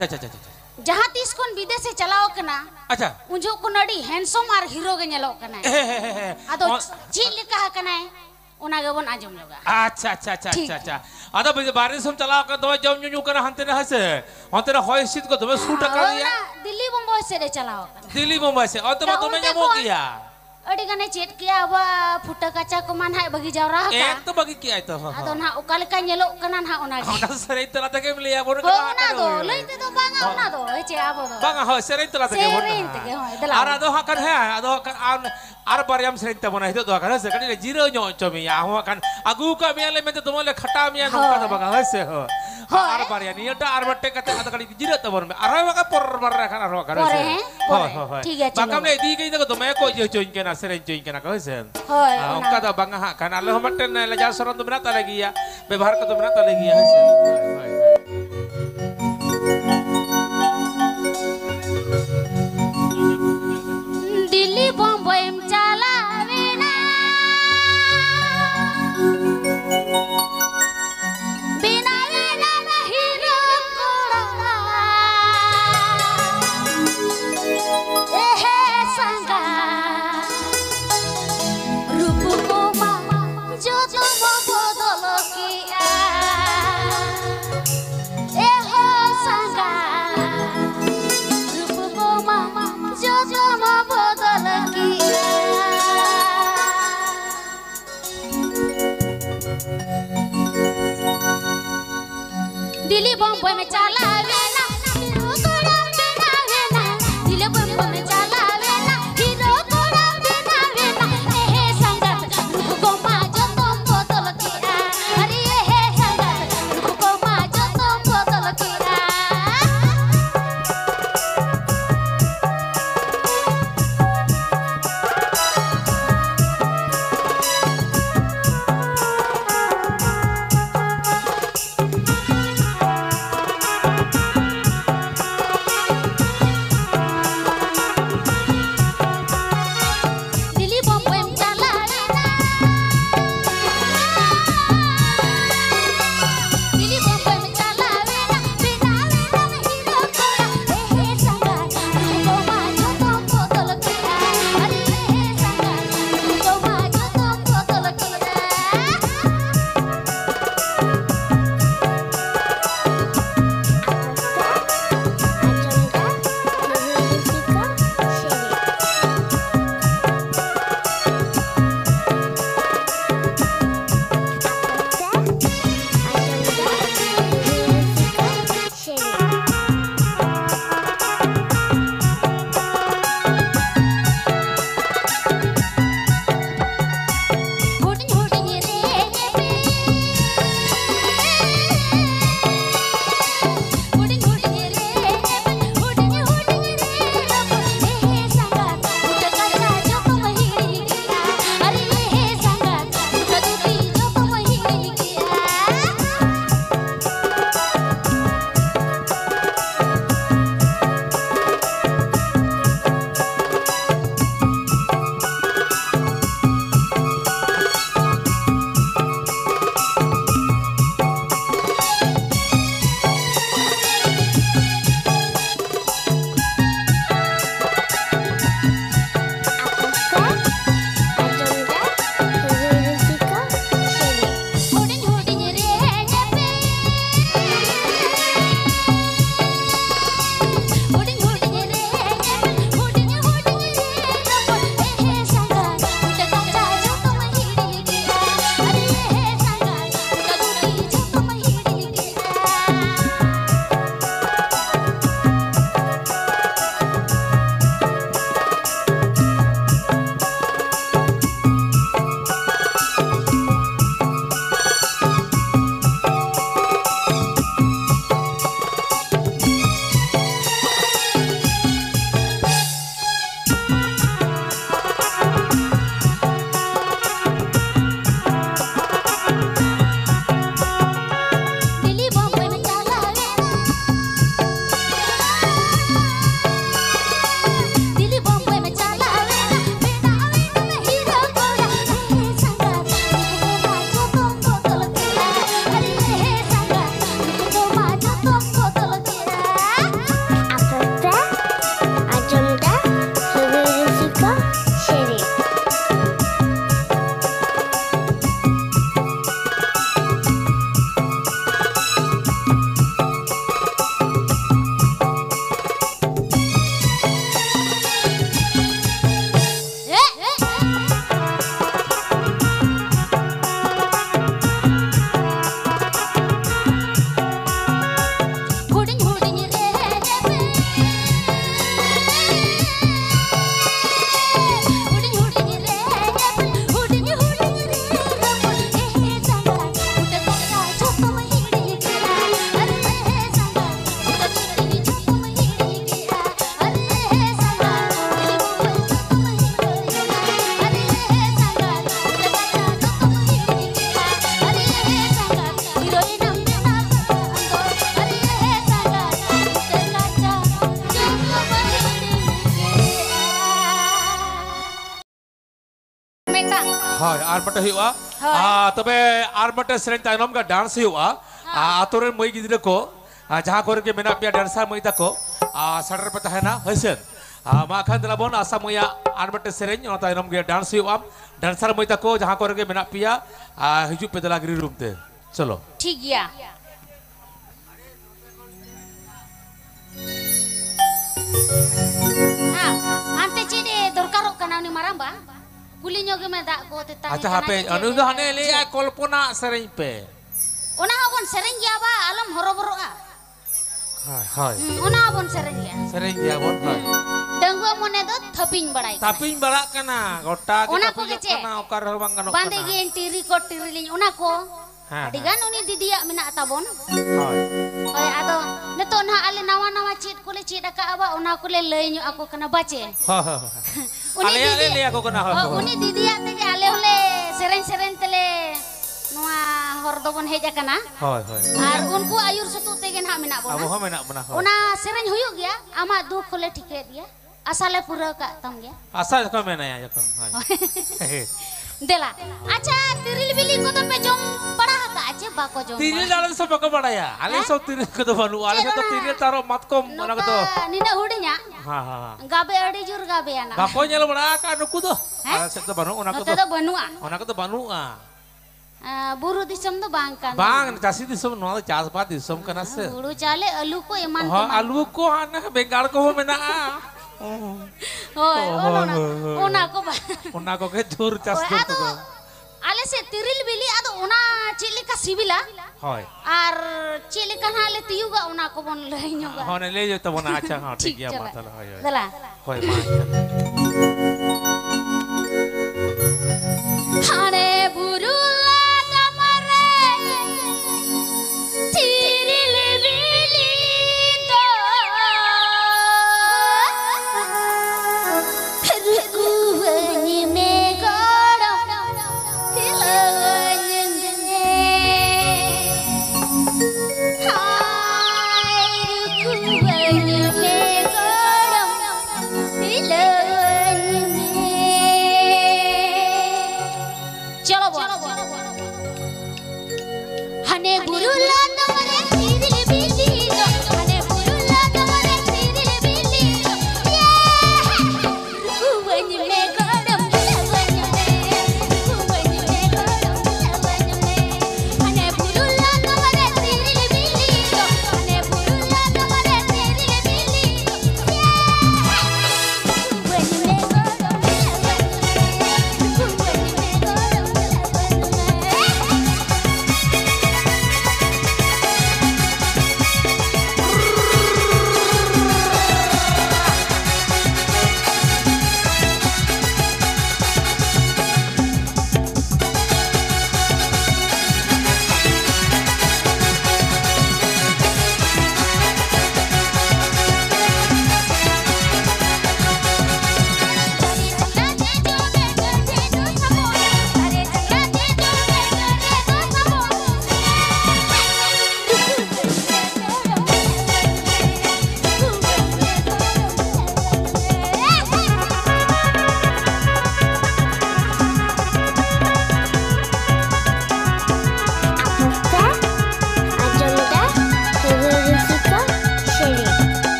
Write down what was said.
अच्छा अच्छा अच्छा जहाँ तीस कोन विदेश से चलाओ कना अच्छा उन्जो को नडी हैंडसम आर हीरो गे नेलो कना अदो चीज लिखा है कना उना गे बन आजम लोगा अच्छा अच्छा अच्छा अच्छा अच्छा अदा बारिश हम चला कर दो जम न्यू कर हंते न हसे हंते न होय सित को दो सूट कर दिया दिल्ली मुंबई से रे चलाओ कना दिल्ली मुंबई से और तो मैं जमो किया अड़ी गने चेट किया अब फुटा काचा को मान है बगी जावरा का एक तो बगी किया तो अदो ना उकाल का नेलो कना ना उना ओना सरे तला तके लिया बोर का ना दो लइते तो बांगा उना दो एचे आबो दो बांगा हो सरे तला तके बोर तके हो दला आर अदो हकन है अदो आर बारियम सरे त बना हितो दो कर से कनी जीरो न्यो चमी या हो हकन अगु का मियाले में तो तुमले खटा मिया नो का बांगा हसे हो आर बारिया नियटा आर बट्टे कते अद कनी जीरो त बोर में आर वाका पर बर रखना रो कर से हो हो ठीक है बाकम ले दी गई तो मैं को जो चोइन के ना सरे चोइन के ना कहसे उनका तो बांगा हा kan Allah mate na lajar soron to menata lagi ya व्यवहार को तो menata lagi ya Delhi Bombay में चलावे ना बिना बिना नहीं रोकड़ा एहे संगा रूप को जो तुम बदल किया एहो संगा रूप को जो तुम बदल किया दिल्ली बम्बई में चलावे ना हीरो कोड़ा बनावे ना दिल्ली बम्बई में चलावे ना हीरो कोड़ा बनावे ना एहे संगत रूप को जो तुम बदल किया अरे एहे संगत रूप को जो तुम बदल किया Hai, arbate hiwa. Tobe arbate sering tanom ka dance hiwa. Aturan moi gidira ko. Jaha kore ke mena pia dancer moi tako. Sadar petahana hoisen. Makan telabon asa moya arbate sering ono tanom ke dance hiwa. Dancer moi tako jaha kore ke mena pia hijup pe lagi room te. Chalo. ठीक गया ante cide dorkaro kana ni maramba kulinyo ge me dak ko tetang Acha hape anu dah hane le kolpona sering pe. ona abon sereng ya ba alam horoboro a Hai. ona abon sereng ya Sering ya bon. Hai. dangwa mone do thaping badai Tapi balak kana gota Ona kita ko punya kece. kana okar bang kana. bande ge tiri ko tiriling ona ko adigan uni didia mina tabon Hai. oy ado neto na ale nawa cit kule cit aka aba ona kule leinyo aku kena bace Ale le aku kena. uni didia tege ale hole sereng tele noa hordobon heja kana Hai. ar unku ayur sutu tegen ha mena Abu bona ha menak menah. ona sereng huyuk ya ama du kole tiket dia asale pura ka tam ya Asal kau mana ya kan. Hai. dela acha tiril bili ko to pe jom pada ka ache ba ko jom Tiri dalam siapa kau pada ya? Ale sok tiri kau tu balu. Ale kau tiri taruh matkom mana kau tu. nina hudinya Ha. gabe adi jur gabe ana Kau nyala mana kan aku tu. Ale sektor baru. Onak tu. Nota banua Onak tu banu buru disam do bangkan Bang, casi di som nol cas pat di som kena se. buru chale alu ko eman Alu ko ana bengal ko menak. hoy ona ko ba Onak ko ke jur cas tu. ado ale se tiril bili ado ona chilika sibila Hai. ar chilika hale tiyuga ona ko bon lainyo ga Hone le je tu mana acha ha ठीक tikia चला masalah. Hai. dala Hai.